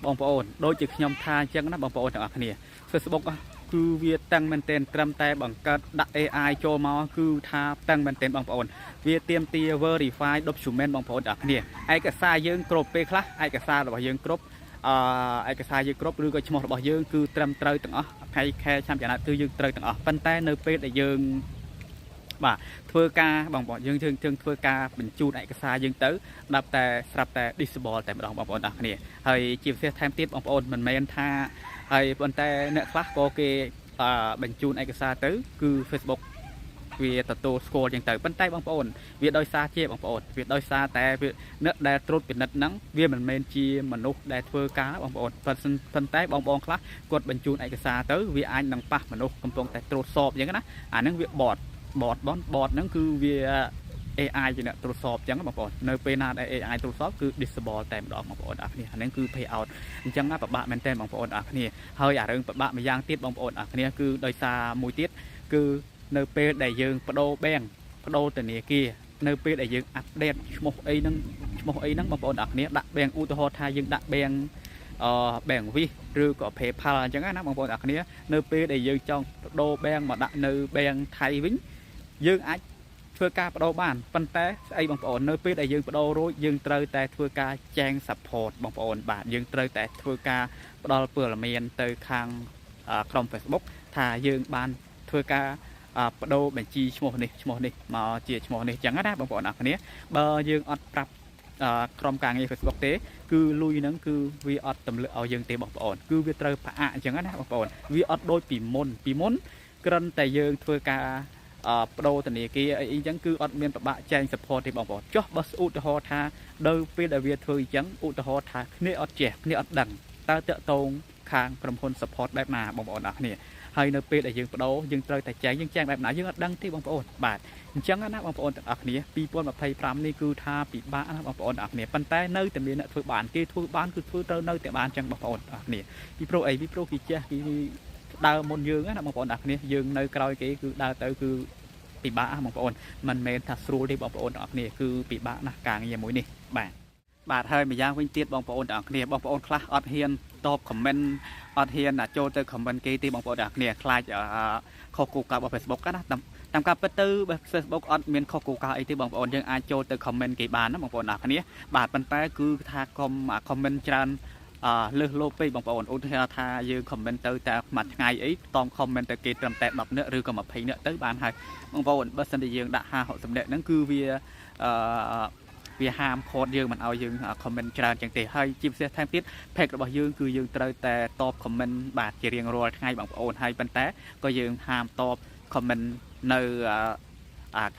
บองปอนโดยจึกยมทาจังนะบองปอนต่างกันเนี่ยเฟซบุ๊กคือเวียตั้งมันเต็นตรำแต่บังกัดดัก AI โจมาคือทาตั้งมันเต็นบางปอนเวียเตรียมตี verify document บางปอนต่างกันเนี่ยไอ้กระซายยังกรบไปคละไอ้กระซาរបស់យើងគ្រប់ไอ้กระซายយើងគ្រប់ឬក៏ឈ្មោះរបស់យើងគឺត្រឹមត្រូវទាំងអស់ថ្ងៃខែឆ្នាំចំណាត់គឺយើងត្រូវទាំងអស់ប៉ុន្តែនៅពេលដែលយើងបាទធ្វើការបងប្អូនយើងធ្វើការបញ្ជូនឯកសារយើងទៅដល់តែស្រាប់តែ disable តែម្ដងបងប្អូនអរគ្នាហើយជាពិសេសថែមទៀតបងប្អូនមិនមែនថាហើយប៉ុន្តែអ្នកខ្លះក៏គេបញ្ជូនឯកសារទៅគឺ Facebook វាទទួលស្គាល់ចឹងទៅប៉ុន្តែបងប្អូនវាដោយសារជាបងប្អូនវាដោយសារតែអ្នកដែលត្រួតពិនិត្យហ្នឹងវាមិនមែនជាមនុស្សដែលធ្វើការបងប្អូនប៉ុន្តែបងប្អូនខ្លះគាត់បញ្ជូនឯកសារទៅវាអាចនឹងប៉ះមនុស្សកំពុងតែត្រួតសอบចឹងណាអាហ្នឹងវាបតហ្នឹងគឺវា AI ជាអ្នកត្រួតសอบចឹងបងប្អូននៅពេលណាដែល AI ត្រួតសอบគឺ disable តែម្ដងបងប្អូនអរគ្នាអាហ្នឹងគឺ pay out អញ្ចឹងណាពិបាកមែនតើបងប្អូនអរគ្នាហើយអារឿងពិបាកម្យ៉ាងទៀតបងប្អូនអរគ្នាគឺដោយសារមួយទៀតគឺនៅពេលដែលយើងបដូរធនាគារនៅពេលដែលយើងអាប់ដេតឈ្មោះអីហ្នឹងបងប្អូនអរគ្នាដាក់បែងឧទាហរណ៍ថាយើងដាក់បែងបែងវិសឬក៏ PayPal អញ្ចឹងណាបងប្អូនអរគ្នានៅពេលដែលយើងចង់បដូរបែងមកដាក់នៅបែងថៃវិញយើងអាចធ្វើការបដូរបានប៉ុន្តែស្អីបងប្អូននៅពេលដែលយើងបដូររួចយើងត្រូវតែធ្វើការចែង support បងប្អូនបាទយើងត្រូវតែធ្វើការផ្ដល់ព័ត៌មានទៅខាងក្រុម Facebook ថាយើងបានធ្វើការបដូរបញ្ជីឈ្មោះនេះមកជាឈ្មោះនេះចឹងណាបងប្អូនអរគ្នាបើយើងអត់ប្រាប់ក្រុមការងារ Facebook ទេគឺលុយហ្នឹងគឺវាអត់ទម្លាក់ឲ្យយើងទេបងប្អូនគឺវាត្រូវផ្អាកអញ្ចឹងណាបងប្អូនវាអត់ដូចពីមុនគ្រាន់តែយើងធ្វើការបដូរធនាគារអីចឹងគឺអត់មានប្របាក់ចែង support ទេបងប្អូនចុះបើឧទាហរណ៍ថាដល់ពេលដែលវាធ្វើអញ្ចឹងឧទាហរណ៍ថាគ្នាអត់ចេះគ្នាអត់ដឹងតើតាក់ទងខាងក្រុមហ៊ុន support បែបណាបងប្អូនអរគ្នាហើយនៅពេលដែលយើងបដូរយើងត្រូវតែចែងបែបណាយើងអត់ដឹងទេបងប្អូនបាទអញ្ចឹងណាបងប្អូនទាំងអស់គ្នា2025នេះគឺថាពិបាកណាបងប្អូនទាំងអស់គ្នាប៉ុន្តែនៅតែមានអ្នកធ្វើបានគេធ្វើបានគឺធ្វើទៅនៅតែបានអញ្ចឹងបងប្អូនទាំងអស់គ្នាពីព្រោះគេចេះគេដើរមុនយើងណាបងប្អូនទាំងអស់គ្នាយើងនៅក្រោយគេគឺដើរទៅគឺពិបាកបងប្អូនមិនមែនថាស្រួលទេបងប្អូនទាំងអស់គ្នាគឺពិបាកណាស់ការងារមួយនេះបាទហើយម្យ៉ាងវិញទៀតបងប្អូនទាំងអស់គ្នាបងប្អូនខ្លះអត់ហ៊ានតប comment អត់ហ៊ានចូលទៅ comment គេទេបងប្អូនទាំងអស់គ្នាខ្លាចខុសគោលការណ៍របស់ Facebook ណាតាមការពិតទៅ Facebook អត់មានខុសគោលការណ៍អីទេបងប្អូនយើងអាចចូលទៅ comment គេបានណាបងប្អូនទាំងអស់គ្នាបាទប៉ុន្តែគឺថាកុំ comment ច្រើនលើសលោពេកបងប្អូនឧទាហរណ៍ថាយើង comment ទៅតែមួយថ្ងៃអីតង់ comment ទៅគេត្រឹមតែ10នាក់ឬក៏20នាក់ទៅបានហើយបងប្អូនបើសិនជាយើងដាក់50 60នាក់ហ្នឹងគឺវាហាមឃាត់យើងមិនឲ្យយើង comment ច្រើនចឹងទេហើយជាពិសេសថែមទៀត page របស់យើងគឺយើងត្រូវតែតប comment បាទជារៀងរាល់ថ្ងៃបងប្អូនហើយប៉ុន្តែក៏យើងហាមតប comment នៅ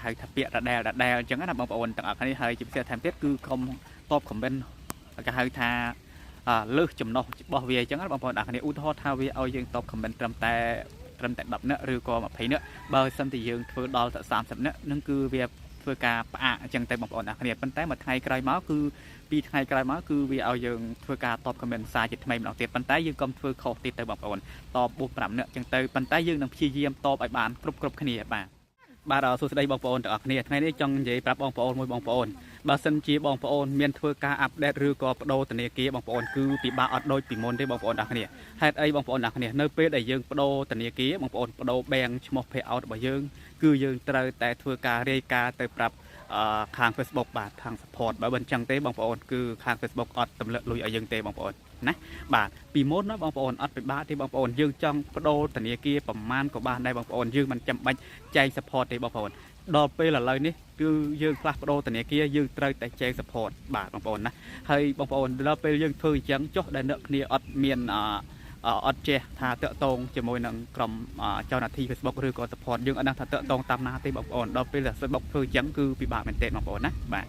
ហៅថាពាក្យដដែលអញ្ចឹងណាបងប្អូនទាំងអស់គ្នាហើយជាពិសេសថែមទៀតគឺកុំតប comment គេហៅថាលើសចំណុះរបស់វាអញ្ចឹងណាបងប្អូនអ្នកគ្នាឧទាហរណ៍ថាវាឲ្យយើងតប comment ត្រឹមតែ10នាក់ឬក៏20នាក់បើសិនតែយើងធ្វើដល់ទៅ30នាក់នឹងគឺវាធ្វើការផ្អាកអញ្ចឹងតែបងប្អូនអ្នកគ្នាប៉ុន្តែមួយថ្ងៃក្រោយមកគឺ2ថ្ងៃក្រោយមកគឺវាឲ្យយើងធ្វើការតប comment សារជាថ្មីម្ដងទៀតប៉ុន្តែយើងកុំធ្វើខុសទៀតទៅបងប្អូនតប4-5នាក់អញ្ចឹងទៅប៉ុន្តែយើងនឹងព្យាយាមតបឲ្យបានគ្រប់គ្នាបាទសួស្តីបងប្អូនទាំងអស់គ្នាថ្ងៃនេះចង់និយាយប្រាប់បងប្អូនមួយបងប្អូនបើសិនជាបងប្អូនមានធ្វើការអាប់ដេតឬក៏បដូរធនាគារបងប្អូនគឺពិបាកអត់ដូចពីមុនទេបងប្អូនទាំងអស់គ្នាហេតុអីបងប្អូនទាំងអស់គ្នានៅពេលដែលយើងបដូរធនាគារបងប្អូនបដូរបែងឈ្មោះ payout របស់យើងគឺយើងត្រូវតែធ្វើការរាយការណ៍ទៅប្រាប់ខាង Facebook បាទខាង support បើមិនចឹងទេបងប្អូនគឺខាង Facebook អត់ទម្លាក់លុយឲ្យយើងទេបងប្អូនណាបាទពីមុនណាបងប្អូនអត់ពិបាកទេបងប្អូនយើងចង់បដូរធនាគារប្រមាណក៏បានដែរបងប្អូនយើងមិនចាំបាច់ចែង support ទេបងប្អូនដល់ពេលឥឡូវនេះគឺយើងផ្លាស់ប្ដូរធនាគារយើងត្រូវតែចែង support បាទបងប្អូនណាហើយបងប្អូនដល់ពេលយើងធ្វើអញ្ចឹងចុះដែលអ្នកគ្នាអត់មានអត់ចេះថាតាក់ទងជាមួយនឹងក្រុមចៅនាទី Facebook ឬក៏ support យើងអត់ដឹងថាតាក់ទងតាមណាទេបងប្អូនដល់ពេល Facebook ធ្វើអញ្ចឹងគឺពិបាកមែនទែនបងប្អូនណាបាទ